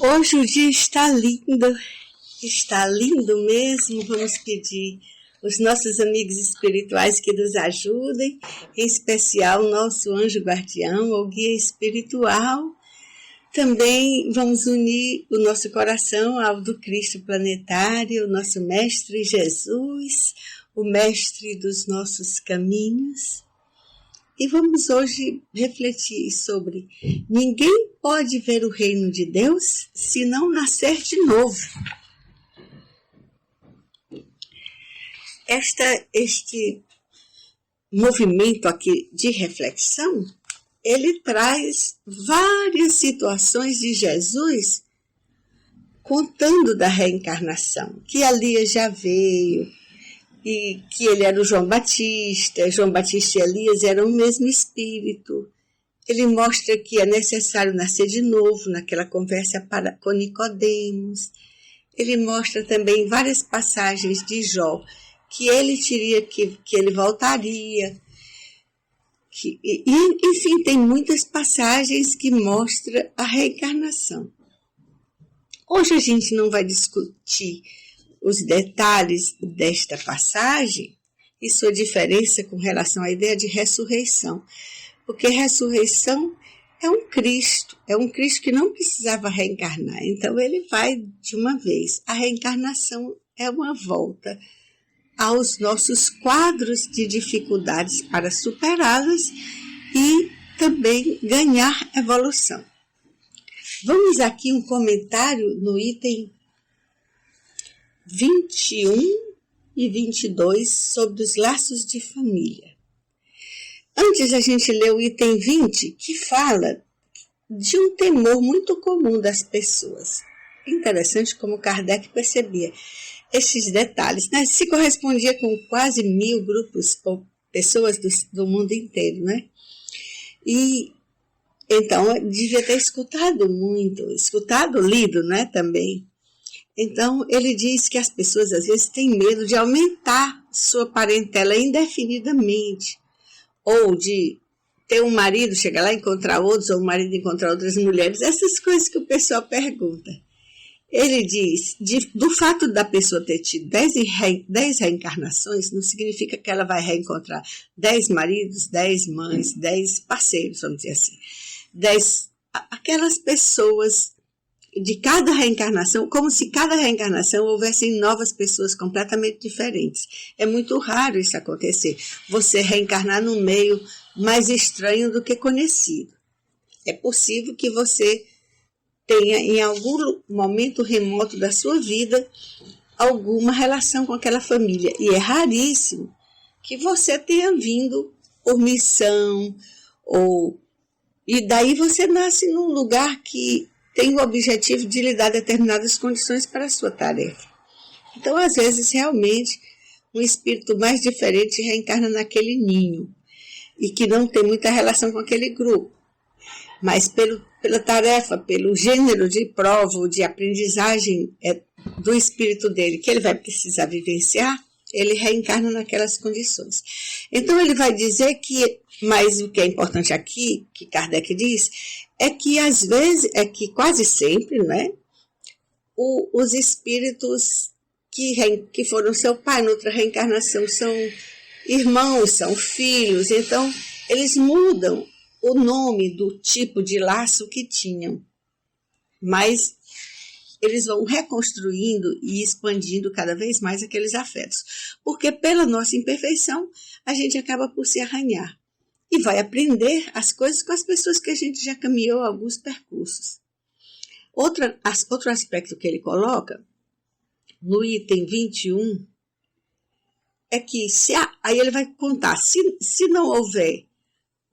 Hoje o dia está lindo mesmo. Vamos pedir os nossos amigos espirituais que nos ajudem, em especial o nosso anjo guardião ou guia espiritual. Também vamos unir o nosso coração ao do Cristo planetário, o nosso Mestre Jesus, o Mestre dos nossos caminhos. E vamos hoje refletir sobre: ninguém pode ver o reino de Deus se não nascer de novo. Este movimento aqui de reflexão, ele traz várias situações de Jesus contando da reencarnação, que Elias já veio, e que ele era o João Batista e Elias eram o mesmo espírito. Ele mostra que é necessário nascer de novo, naquela conversa com Nicodemos. Ele mostra também várias passagens de Jó, que ele teria que ele voltaria. Enfim, tem muitas passagens que mostram a reencarnação. Hoje a gente não vai discutir os detalhes desta passagem e sua diferença com relação à ideia de ressurreição. Porque ressurreição é um Cristo que não precisava reencarnar, então ele vai de uma vez. A reencarnação é uma volta aos nossos quadros de dificuldades para superá-las e também ganhar evolução. Vamos aqui um comentário no item 21 e 22 sobre os laços de família. Antes a gente lê o item 20, que fala de um temor muito comum das pessoas. Interessante como Kardec percebia esses detalhes, né? Se correspondia com quase 1000 grupos ou pessoas do mundo inteiro, né? E então devia ter lido, né, também. Então, ele diz que as pessoas, às vezes, têm medo de aumentar sua parentela indefinidamente, ou de ter um marido, chegar lá e encontrar outros, ou um marido encontrar outras mulheres, essas coisas que o pessoal pergunta. Ele diz, do fato da pessoa ter tido 10 reencarnações, não significa que ela vai reencontrar 10 maridos, 10 mães, 10 parceiros, vamos dizer assim. Aquelas pessoas de cada reencarnação, como se cada reencarnação houvessem novas pessoas completamente diferentes. É muito raro isso acontecer. Você reencarnar num meio mais estranho do que conhecido. É possível que você tenha, em algum momento remoto da sua vida, alguma relação com aquela família. E é raríssimo que você tenha vindo por missão, e daí você nasce num lugar que tem o objetivo de lhe dar determinadas condições para a sua tarefa. Então, às vezes, realmente, um espírito mais diferente reencarna naquele ninho e que não tem muita relação com aquele grupo. Mas pela tarefa, pelo gênero de prova ou de aprendizagem do espírito dele, que ele vai precisar vivenciar, ele reencarna naquelas condições. Então, ele vai dizer que, mas o que é importante aqui, que Kardec diz, é que às vezes, quase sempre, né, os espíritos que foram seu pai noutra reencarnação são irmãos, são filhos, então eles mudam o nome do tipo de laço que tinham, mas eles vão reconstruindo e expandindo cada vez mais aqueles afetos, porque pela nossa imperfeição a gente acaba por se arranhar. E vai aprender as coisas com as pessoas que a gente já caminhou alguns percursos. Outro aspecto que ele coloca, no item 21, é que aí ele vai contar, se não houver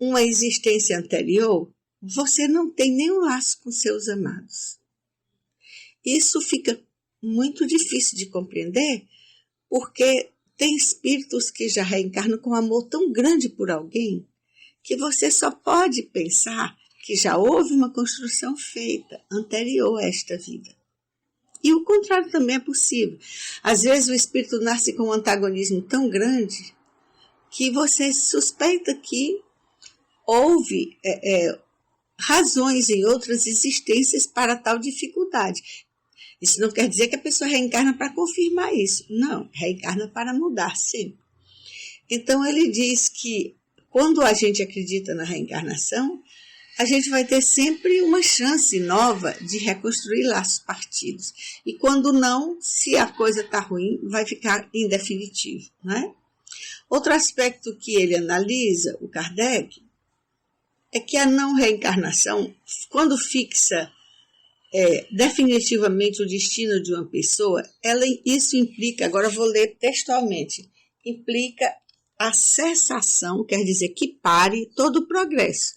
uma existência anterior, você não tem nenhum laço com seus amados. Isso fica muito difícil de compreender, porque tem espíritos que já reencarnam com amor tão grande por alguém, que você só pode pensar que já houve uma construção feita anterior a esta vida. E o contrário também é possível. Às vezes o espírito nasce com um antagonismo tão grande que você suspeita que houve razões em outras existências para tal dificuldade. Isso não quer dizer que a pessoa reencarna para confirmar isso. Não, reencarna para mudar sempre. Então, ele diz que quando a gente acredita na reencarnação, a gente vai ter sempre uma chance nova de reconstruir laços partidos. E quando não, se a coisa está ruim, vai ficar em definitivo, né? Outro aspecto que ele analisa, o Kardec, é que a não reencarnação, quando fixa definitivamente o destino de uma pessoa, isso implica, agora eu vou ler textualmente, implica a cessação, quer dizer que pare todo o progresso.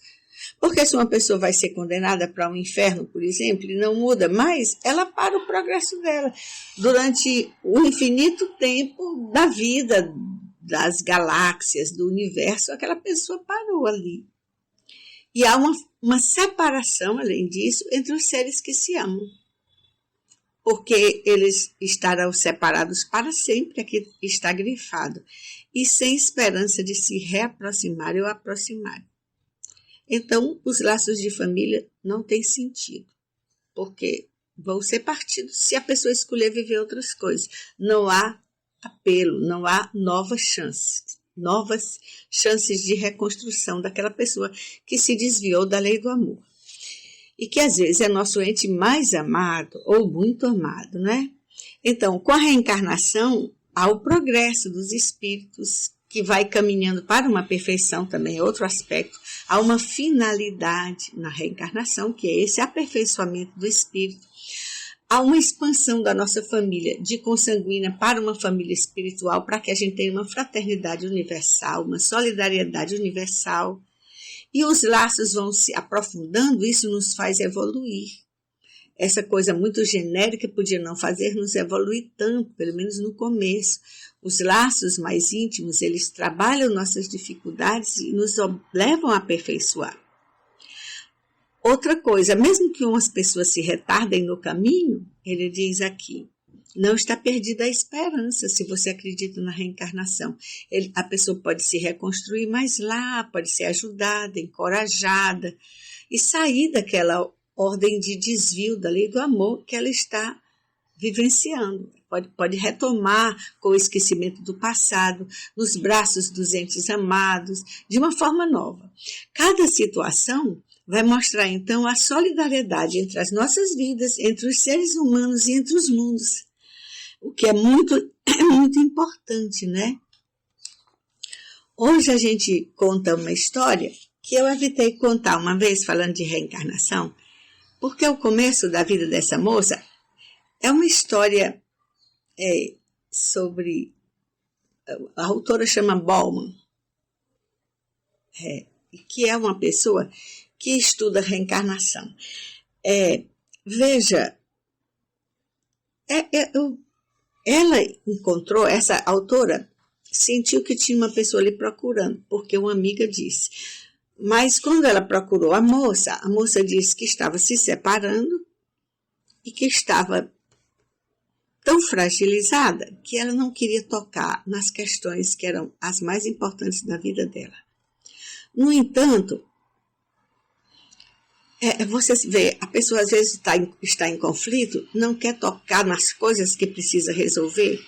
Porque se uma pessoa vai ser condenada para um inferno, por exemplo, e não muda mais, ela para o progresso dela. Durante o infinito tempo da vida, das galáxias, do universo, aquela pessoa parou ali. E há uma separação, além disso, entre os seres que se amam. Porque eles estarão separados para sempre, aqui está grifado, e sem esperança de se reaproximarem ou aproximarem. Então, os laços de família não têm sentido, porque vão ser partidos se a pessoa escolher viver outras coisas. Não há apelo, não há novas chances de reconstrução daquela pessoa que se desviou da lei do amor. E que às vezes é nosso ente mais amado ou muito amado, né? Então, com a reencarnação, há o progresso dos espíritos que vai caminhando para uma perfeição também, é outro aspecto. Há uma finalidade na reencarnação, que é esse aperfeiçoamento do espírito. Há uma expansão da nossa família de consanguínea para uma família espiritual, para que a gente tenha uma fraternidade universal, uma solidariedade universal. E os laços vão se aprofundando, isso nos faz evoluir. Essa coisa muito genérica podia não fazer-nos evoluir tanto, pelo menos no começo. Os laços mais íntimos, eles trabalham nossas dificuldades e nos levam a aperfeiçoar. Outra coisa, mesmo que umas pessoas se retardem no caminho, ele diz aqui, não está perdida a esperança se você acredita na reencarnação. A pessoa pode se reconstruir mais lá, pode ser ajudada, encorajada e sair daquela ordem de desvio da lei do amor que ela está vivenciando. Pode retomar com o esquecimento do passado, nos braços dos entes amados, de uma forma nova. Cada situação vai mostrar, então, a solidariedade entre as nossas vidas, entre os seres humanos e entre os mundos. O que é muito importante, né? Hoje a gente conta uma história que eu evitei contar uma vez falando de reencarnação, porque o começo da vida dessa moça é uma história sobre... A autora chama Bauman, que é uma pessoa que estuda reencarnação. Veja, ela encontrou, essa autora sentiu que tinha uma pessoa ali procurando, porque uma amiga disse. Mas quando ela procurou a moça disse que estava se separando e que estava tão fragilizada que ela não queria tocar nas questões que eram as mais importantes da vida dela. No entanto, você vê, a pessoa às vezes está em conflito, não quer tocar nas coisas que precisa resolver.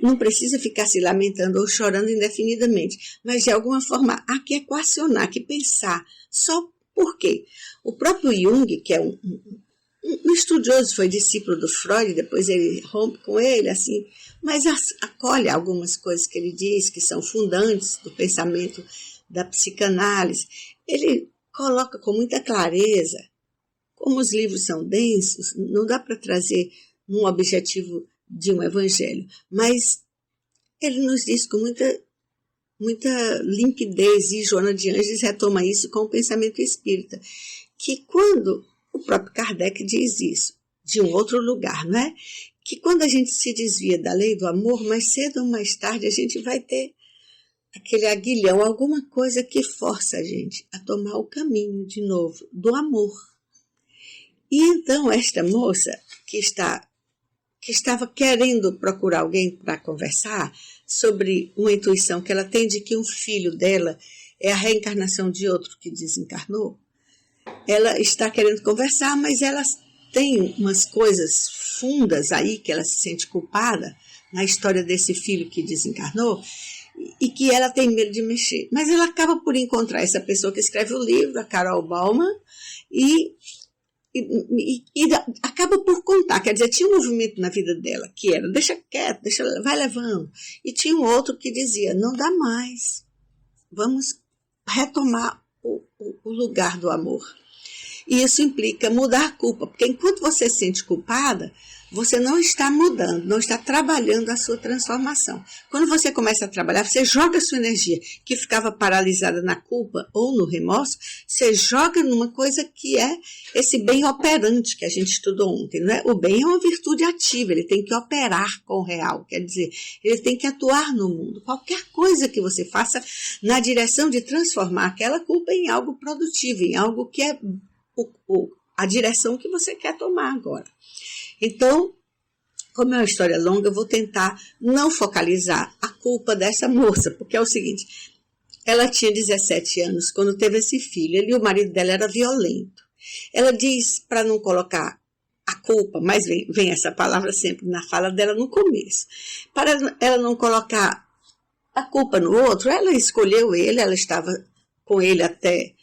Não precisa ficar se lamentando ou chorando indefinidamente, mas de alguma forma há que equacionar, que pensar. Só por quê? O próprio Jung, que é um estudioso, foi discípulo do Freud, depois ele rompe com ele, assim, mas acolhe algumas coisas que ele diz, que são fundantes do pensamento da psicanálise. Ele coloca com muita clareza, como os livros são densos, não dá para trazer um objetivo de um evangelho, mas ele nos diz com muita limpidez, e Joana de Ângeles retoma isso com o pensamento espírita, que quando o próprio Kardec diz isso, de um outro lugar, não é? Que quando a gente se desvia da lei do amor, mais cedo ou mais tarde a gente vai ter aquele aguilhão, alguma coisa que força a gente a tomar o caminho de novo do amor. E então esta moça que estava querendo procurar alguém para conversar sobre uma intuição que ela tem de que um filho dela é a reencarnação de outro que desencarnou, ela está querendo conversar, mas ela tem umas coisas fundas aí que ela se sente culpada na história desse filho que desencarnou e que ela tem medo de mexer. Mas ela acaba por encontrar essa pessoa que escreve o livro, a Carol Bauman, e acaba por contar, quer dizer, tinha um movimento na vida dela que era, deixa quieto, vai levando, e tinha um outro que dizia, não dá mais, vamos retomar o lugar do amor. E isso implica mudar a culpa, porque enquanto você se sente culpada, você não está mudando, não está trabalhando a sua transformação. Quando você começa a trabalhar, você joga a sua energia, que ficava paralisada na culpa ou no remorso, você joga numa coisa que é esse bem operante que a gente estudou ontem. Não é? O bem é uma virtude ativa, ele tem que operar com o real, quer dizer, ele tem que atuar no mundo. Qualquer coisa que você faça na direção de transformar aquela culpa em algo produtivo, em algo que é a direção que você quer tomar agora. Então, como é uma história longa, eu vou tentar não focalizar a culpa dessa moça, porque é o seguinte, ela tinha 17 anos quando teve esse filho, e o marido dela era violento. Ela diz para não colocar a culpa, mas vem essa palavra sempre na fala dela no começo, para ela não colocar a culpa no outro, ela escolheu ele, ela estava com ele até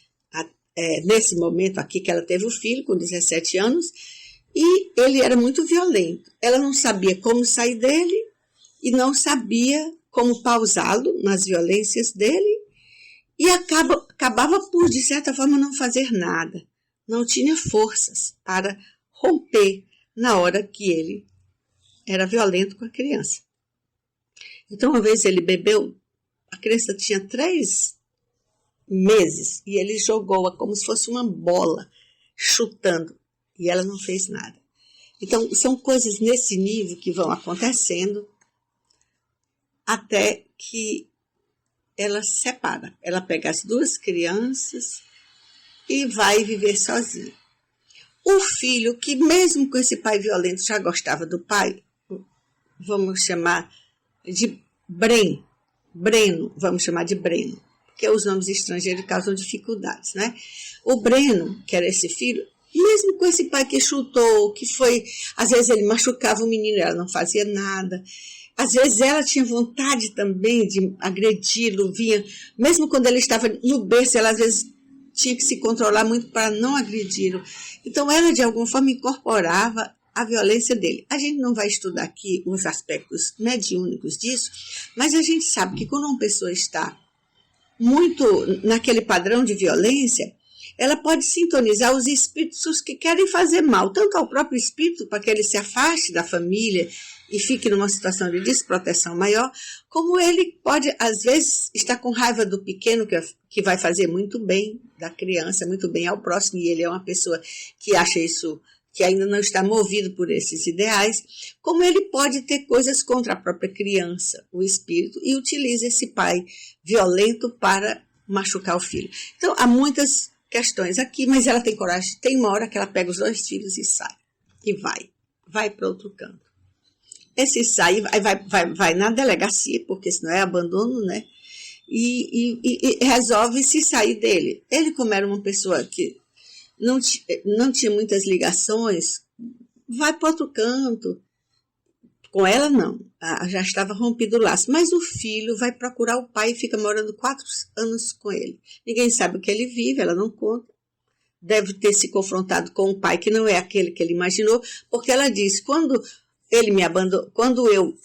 nesse momento aqui que ela teve o filho, com 17 anos, e ele era muito violento. Ela não sabia como sair dele e não sabia como pausá-lo nas violências dele e acabava por, de certa forma, não fazer nada. Não tinha forças para romper na hora que ele era violento com a criança. Então, uma vez ele bebeu, a criança tinha 3 meses e ele jogou-a como se fosse uma bola, chutando. E ela não fez nada. Então, são coisas nesse nível que vão acontecendo até que ela se separa. Ela pega as 2 crianças e vai viver sozinha. O filho, que mesmo com esse pai violento já gostava do pai, vamos chamar de Breno, vamos chamar de Breno, porque os nomes estrangeiros causam dificuldades, né? O Breno, que era esse filho, mesmo com esse pai que chutou, que foi, às vezes ele machucava o menino, ela não fazia nada. Às vezes ela tinha vontade também de agredi-lo, vinha, mesmo quando ele estava no berço, ela às vezes tinha que se controlar muito para não agredi-lo. Então ela de alguma forma incorporava a violência dele. A gente não vai estudar aqui os aspectos mediúnicos disso, mas a gente sabe que quando uma pessoa está muito naquele padrão de violência, ela pode sintonizar os espíritos que querem fazer mal, tanto ao próprio espírito, para que ele se afaste da família e fique numa situação de desproteção maior, como ele pode, às vezes, estar com raiva do pequeno, que vai fazer muito bem da criança, muito bem ao próximo, e ele é uma pessoa que acha isso, que ainda não está movido por esses ideais, como ele pode ter coisas contra a própria criança, o espírito, e utiliza esse pai violento para machucar o filho. Então, há muitas questões aqui, mas ela tem coragem, tem uma hora que ela pega os 2 filhos e sai, e vai para outro canto. Esse sai, vai na delegacia, porque senão é abandono, né? E resolve se sair dele. Ele, como era uma pessoa que não tinha muitas ligações, vai para outro canto. Com ela, não. Já estava rompido o laço. Mas o filho vai procurar o pai e fica morando 4 anos com ele. Ninguém sabe o que ele vive, ela não conta. Deve ter se confrontado com o pai, que não é aquele que ele imaginou, porque ela diz, quando ele me abandonou, quando eu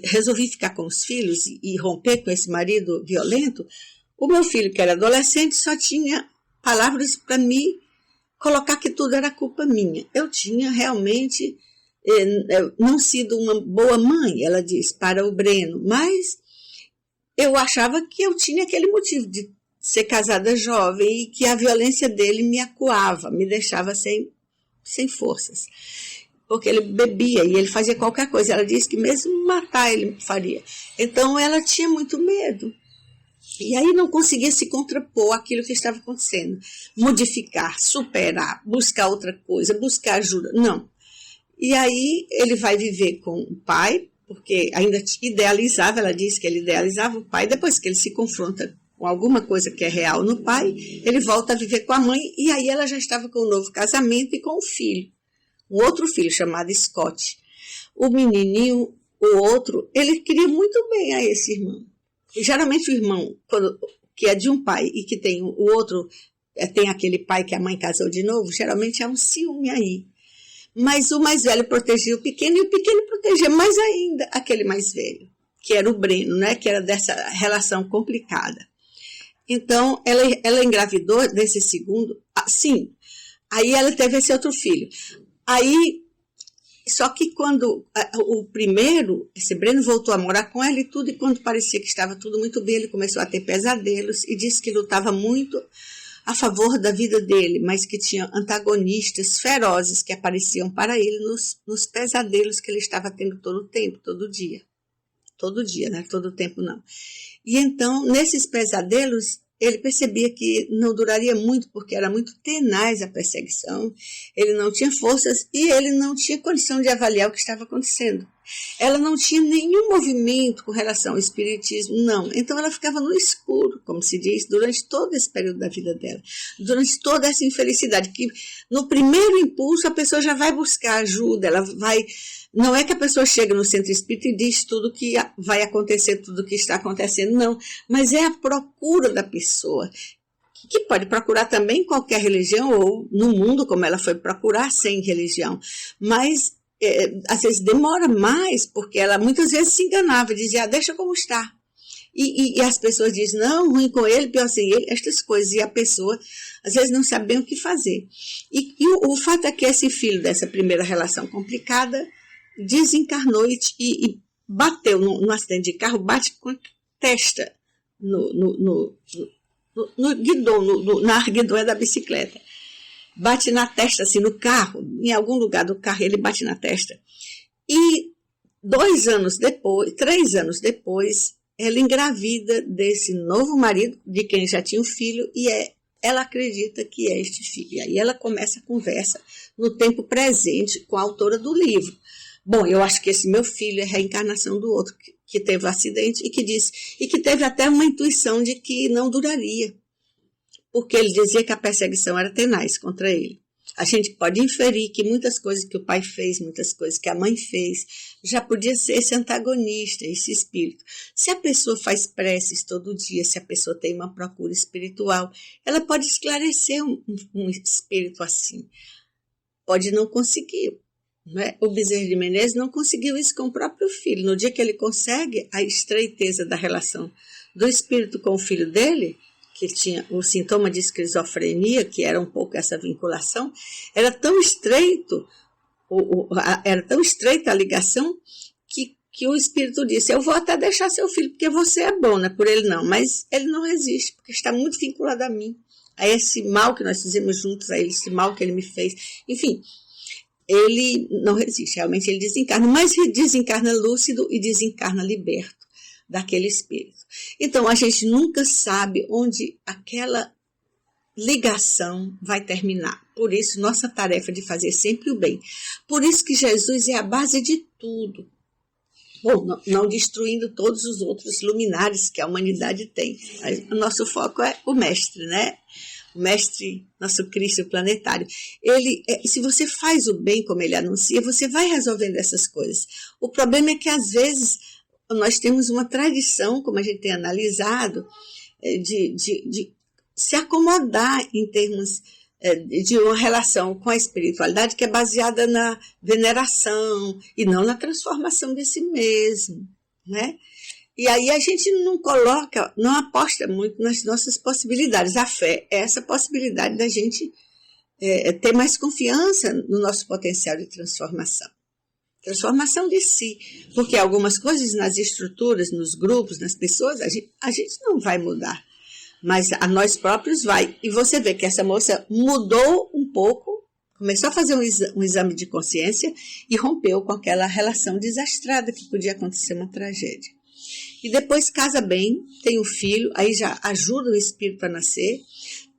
resolvi ficar com os filhos e romper com esse marido violento, o meu filho, que era adolescente, só tinha palavras para me colocar que tudo era culpa minha. Eu tinha realmente não sido uma boa mãe, ela diz, para o Breno, mas eu achava que eu tinha aquele motivo de ser casada jovem e que a violência dele me acuava, me deixava sem forças. Porque ele bebia e ele fazia qualquer coisa. Ela disse que mesmo matar ele faria. Então ela tinha muito medo. E aí não conseguia se contrapor àquilo que estava acontecendo. Modificar, superar, buscar outra coisa, buscar ajuda. Não. E aí ele vai viver com o pai, porque ainda idealizava, ela disse que ele idealizava o pai, depois que ele se confronta com alguma coisa que é real no pai, ele volta a viver com a mãe, e aí ela já estava com um novo casamento e com um filho, um outro filho chamado Scott. O menininho, o outro, ele queria muito bem a esse irmão. E geralmente o irmão, que é de um pai e que tem o outro, tem aquele pai que a mãe casou de novo, geralmente há um ciúme aí. Mas o mais velho protegia o pequeno e o pequeno protegia mais ainda aquele mais velho, que era o Breno, né? Que era dessa relação complicada. Então, ela engravidou desse segundo, sim, aí ela teve esse outro filho. Aí, só que quando o primeiro, esse Breno voltou a morar com ela e tudo, e quando parecia que estava tudo muito bem, ele começou a ter pesadelos e disse que lutava muito a favor da vida dele, mas que tinha antagonistas ferozes que apareciam para ele nos pesadelos que ele estava tendo todo o tempo, todo dia. Todo dia, né? Todo tempo não. E então, nesses pesadelos, ele percebia que não duraria muito, porque era muito tenaz a perseguição, ele não tinha forças e ele não tinha condição de avaliar o que estava acontecendo. Ela não tinha nenhum movimento com relação ao espiritismo, não. Então ela ficava no escuro, como se diz, durante todo esse período da vida dela, durante toda essa infelicidade, que no primeiro impulso a pessoa já vai buscar ajuda, ela vai... Não é que a pessoa chega no centro espírita e diz tudo que vai acontecer, tudo que está acontecendo, não. Mas é a procura da pessoa, que pode procurar também qualquer religião, ou no mundo, como ela foi procurar sem religião. Mas, às vezes, demora mais, porque ela muitas vezes se enganava, dizia, deixa como está. E as pessoas dizem, não, ruim com ele, pior sem ele, estas coisas. E a pessoa, às vezes, não sabe bem o que fazer. E o fato é que esse filho dessa primeira relação complicada desencarnou e bateu no acidente de carro, bate com a testa no guidão, na arquidoé da bicicleta. Bate na testa, assim, no carro, em algum lugar do carro, ele bate na testa. E 3 anos depois, ela engravida desse novo marido, de quem já tinha um filho, e ela acredita que é este filho. E aí ela começa a conversa no tempo presente com a autora do livro. Bom, eu acho que esse meu filho é a reencarnação do outro que teve o acidente e que teve até uma intuição de que não duraria, porque ele dizia que a perseguição era tenaz contra ele. A gente pode inferir que muitas coisas que o pai fez, muitas coisas que a mãe fez, já podia ser esse antagonista, esse espírito. Se a pessoa faz preces todo dia, se a pessoa tem uma procura espiritual, ela pode esclarecer um espírito assim. Pode não conseguir. Né? O Bezerra de Menezes não conseguiu isso com o próprio filho. No dia que ele consegue, a estreiteza da relação do espírito com o filho dele, que tinha o sintoma de esquizofrenia, que era um pouco essa vinculação, era tão estreito, era tão estreita a ligação, que o espírito disse, eu vou até deixar seu filho, porque você é bom, não é por ele não, mas ele não resiste, porque está muito vinculado a mim, a esse mal que nós fizemos juntos, a esse mal que ele me fez, enfim... Ele não resiste, realmente ele desencarna, mas desencarna lúcido e desencarna liberto daquele espírito. Então, a gente nunca sabe onde aquela ligação vai terminar. Por isso, nossa tarefa de fazer sempre o bem. Por isso que Jesus é a base de tudo. Bom, não destruindo todos os outros luminares que a humanidade tem. Mas o nosso foco é o mestre, né? O mestre, nosso Cristo planetário. Se você faz o bem como ele anuncia, você vai resolvendo essas coisas. O problema é que, às vezes, nós temos uma tradição, como a gente tem analisado, de se acomodar em termos de uma relação com a espiritualidade que é baseada na veneração e não na transformação de si mesmo, né? E aí a gente não aposta muito nas nossas possibilidades. A fé é essa possibilidade da gente ter mais confiança no nosso potencial de transformação. Transformação de si. Porque algumas coisas nas estruturas, nos grupos, nas pessoas, a gente não vai mudar. Mas a nós próprios vai. E você vê que essa moça mudou um pouco, começou a fazer um exame de consciência e rompeu com aquela relação desastrada que podia acontecer uma tragédia. E depois casa bem, tem um filho, aí já ajuda o espírito a nascer.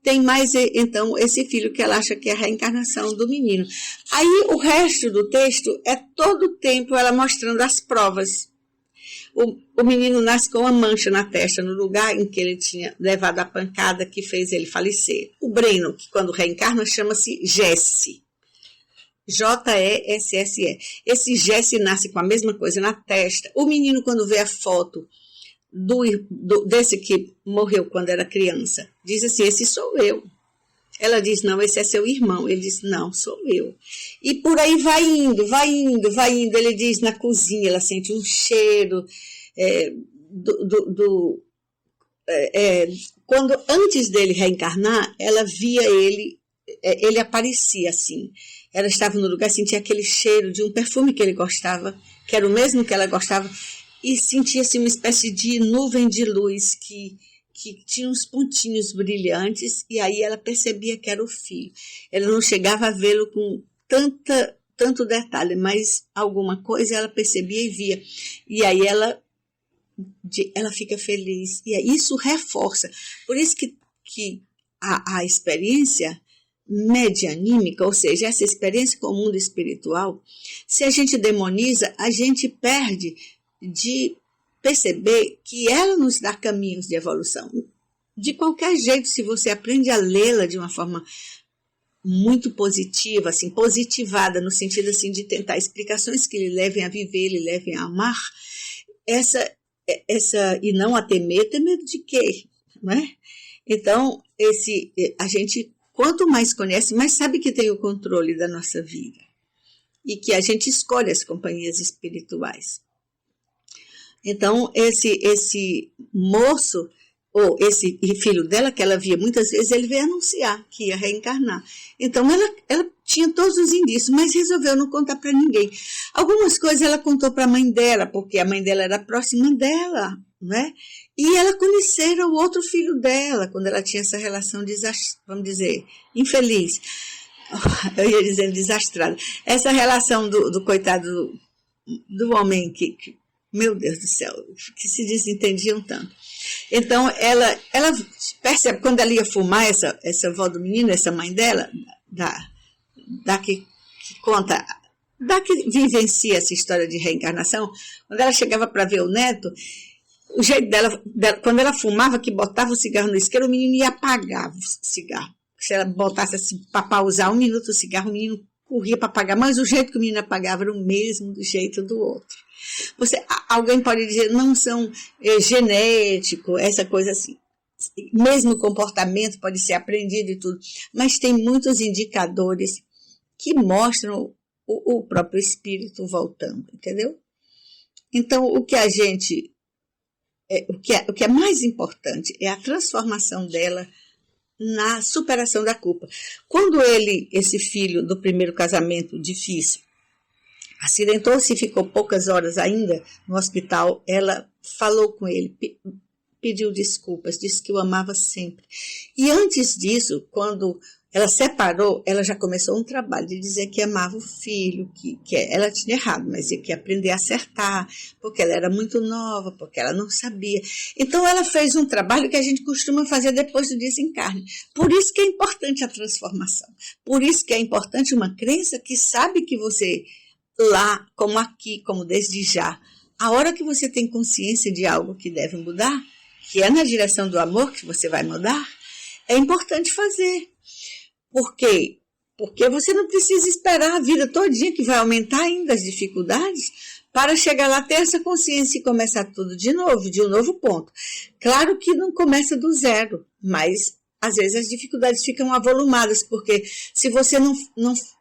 Tem mais, então, esse filho que ela acha que é a reencarnação do menino. Aí o resto do texto é todo o tempo ela mostrando as provas. o menino nasce com uma mancha na testa, no lugar em que ele tinha levado a pancada que fez ele falecer. O Breno, que quando reencarna, chama-se Jesse. Jesse. Esse Jesse nasce com a mesma coisa na testa. O menino, quando vê a foto desse que morreu quando era criança, diz assim, esse sou eu. Ela diz, não, esse é seu irmão. Ele diz, não, sou eu. E por aí vai indo. Ele diz, na cozinha, ela sente um cheiro quando antes dele reencarnar, ela via ele aparecia assim. Ela estava no lugar, sentia aquele cheiro de um perfume que ele gostava, que era o mesmo que ela gostava, e sentia-se uma espécie de nuvem de luz que tinha uns pontinhos brilhantes, e aí ela percebia que era o filho. Ela não chegava a vê-lo com tanto detalhe, mas alguma coisa ela percebia e via. E aí ela fica feliz. E isso reforça. Por isso que a experiência medianímica, ou seja, essa experiência com o mundo espiritual, se a gente demoniza, a gente perde de perceber que ela nos dá caminhos de evolução. De qualquer jeito, se você aprende a lê-la de uma forma muito positiva, assim, positivada, no sentido assim, de tentar explicações que lhe levem a viver, lhe levem a amar, e não a temer medo de quê? Não é? Então, a gente, quanto mais conhece, mais sabe que tem o controle da nossa vida. E que a gente escolhe as companhias espirituais. Então, esse moço, ou esse filho dela, que ela via muitas vezes, ele veio anunciar que ia reencarnar. Então, ela tinha todos os indícios, mas resolveu não contar para ninguém. Algumas coisas ela contou para a mãe dela, porque a mãe dela era próxima dela, né? E ela conhecera o outro filho dela, quando ela tinha essa relação, vamos dizer, infeliz. Eu ia dizendo desastrada. Essa relação do coitado do homem que, meu Deus do céu, que se desentendiam tanto. Então, ela percebe, quando ela ia fumar, essa avó do menino, essa mãe dela, da que conta, da que vivencia essa história de reencarnação, quando ela chegava para ver o neto, o jeito dela, quando ela fumava, que botava o cigarro no isqueiro, o menino ia apagar o cigarro. Se ela botasse assim, para pausar 1 minuto o cigarro, o menino corria para apagar, mas o jeito que o menino apagava era o mesmo do jeito do outro. Alguém pode dizer, não são genético, essa coisa assim. Mesmo o comportamento pode ser aprendido e tudo, mas tem muitos indicadores que mostram o próprio espírito voltando, entendeu? Então, o que é mais importante é a transformação dela na superação da culpa. Quando esse filho do primeiro casamento difícil, acidentou-se e ficou poucas horas ainda no hospital, ela falou com ele, pediu desculpas, disse que o amava sempre. E antes disso, quando ela separou, ela já começou um trabalho de dizer que amava o filho, que ela tinha errado, mas que ia aprender a acertar, porque ela era muito nova, porque ela não sabia. Então, ela fez um trabalho que a gente costuma fazer depois do desencarne. Por isso que é importante a transformação. Por isso que é importante uma crença que sabe que você, lá, como aqui, como desde já, a hora que você tem consciência de algo que deve mudar, que é na direção do amor que você vai mudar, é importante fazer. Por quê? Porque você não precisa esperar a vida todinha, que vai aumentar ainda as dificuldades, para chegar lá, ter essa consciência e começar tudo de novo, de um novo ponto. Claro que não começa do zero, mas às vezes as dificuldades ficam avolumadas, porque se você não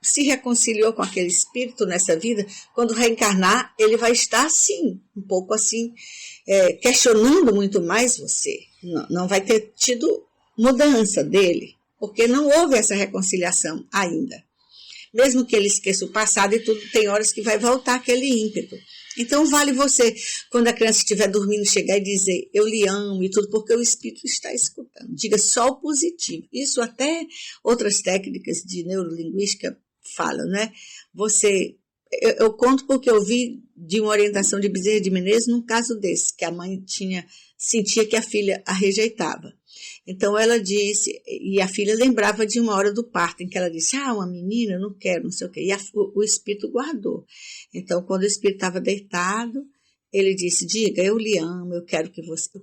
se reconciliou com aquele espírito nessa vida, quando reencarnar, ele vai estar assim, um pouco assim, questionando muito mais você. Não vai ter tido mudança dele, porque não houve essa reconciliação ainda. Mesmo que ele esqueça o passado e tudo, tem horas que vai voltar aquele ímpeto. Então, vale você, quando a criança estiver dormindo, chegar e dizer, eu lhe amo e tudo, porque o espírito está escutando. Diga só o positivo. Isso até outras técnicas de neurolinguística falam, né? Eu conto porque eu vi de uma orientação de Bezerra de Menezes num caso desse, que a mãe sentia que a filha a rejeitava. Então ela disse, e a filha lembrava de uma hora do parto, em que ela disse, uma menina, eu não quero, não sei o quê. E o espírito guardou. Então, quando o espírito estava deitado, ele disse, diga, eu lhe amo, eu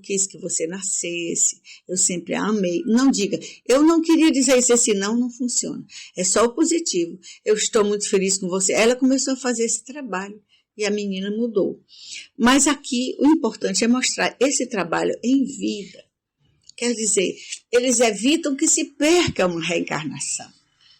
quis que você nascesse, eu sempre a amei. Não diga, eu não queria dizer isso, esse não funciona. É só o positivo. Eu estou muito feliz com você. Ela começou a fazer esse trabalho e a menina mudou. Mas aqui o importante é mostrar esse trabalho em vida. Quer dizer, eles evitam que se perca uma reencarnação.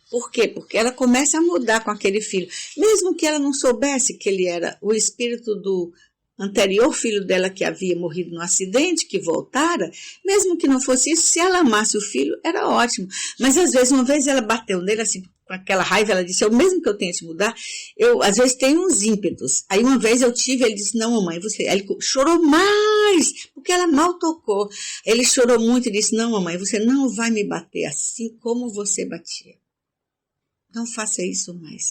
Por quê? Porque ela começa a mudar com aquele filho. Mesmo que ela não soubesse que ele era o espírito do anterior filho dela que havia morrido no acidente, que voltara, mesmo que não fosse isso, se ela amasse o filho, era ótimo. Mas às vezes, uma vez ela bateu nele assim, com aquela raiva, ela disse, mesmo que eu tente mudar, eu às vezes tenho uns ímpetos. Aí uma vez eu tive, ele disse, não mamãe, você... Aí ele chorou mais, porque ela mal tocou. Ele chorou muito e disse, não mamãe, você não vai me bater assim como você batia. Não faça isso mais.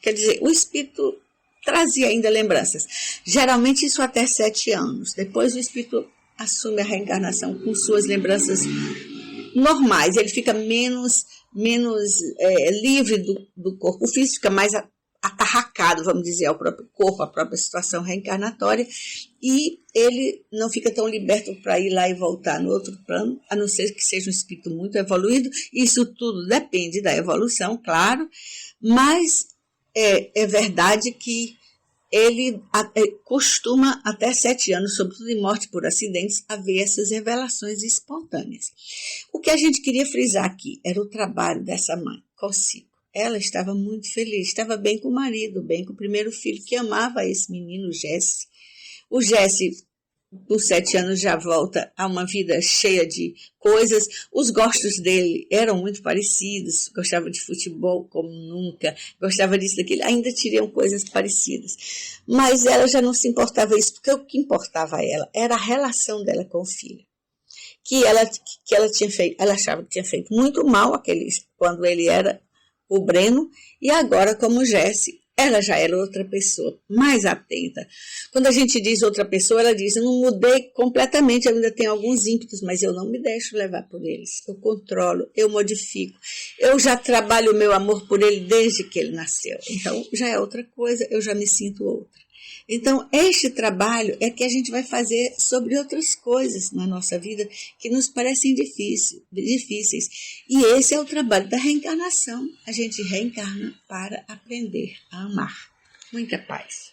Quer dizer, o espírito trazia ainda lembranças. Geralmente isso até 7 anos. Depois o espírito assume a reencarnação com suas lembranças normais. Ele fica menos livre do corpo físico, fica mais atarracado, vamos dizer, ao próprio corpo, à própria situação reencarnatória, e ele não fica tão liberto para ir lá e voltar no outro plano, a não ser que seja um espírito muito evoluído. Isso tudo depende da evolução, claro, mas é verdade que ele costuma, até 7 anos, sobretudo em morte por acidentes, haver essas revelações espontâneas. O que a gente queria frisar aqui era o trabalho dessa mãe consigo. Ela estava muito feliz, estava bem com o marido, bem com o primeiro filho, que amava esse menino, Jesse. O Jesse, por 7 anos, já volta a uma vida cheia de coisas. Os gostos dele eram muito parecidos, gostava de futebol como nunca, gostava disso, daquilo, ainda teriam coisas parecidas. Mas ela já não se importava isso, porque o que importava a ela era a relação dela com o filho. Que ela tinha feito, ela achava que tinha feito muito mal quando ele era o Breno, e agora, como Jesse, ela já era outra pessoa, mais atenta. Quando a gente diz outra pessoa, ela diz, eu não mudei completamente, eu ainda tenho alguns ímpetos, mas eu não me deixo levar por eles. Eu controlo, eu modifico. Eu já trabalho o meu amor por ele desde que ele nasceu. Então, já é outra coisa, eu já me sinto outra. Então, este trabalho é que a gente vai fazer sobre outras coisas na nossa vida que nos parecem difíceis. E esse é o trabalho da reencarnação. A gente reencarna para aprender a amar. Muita paz.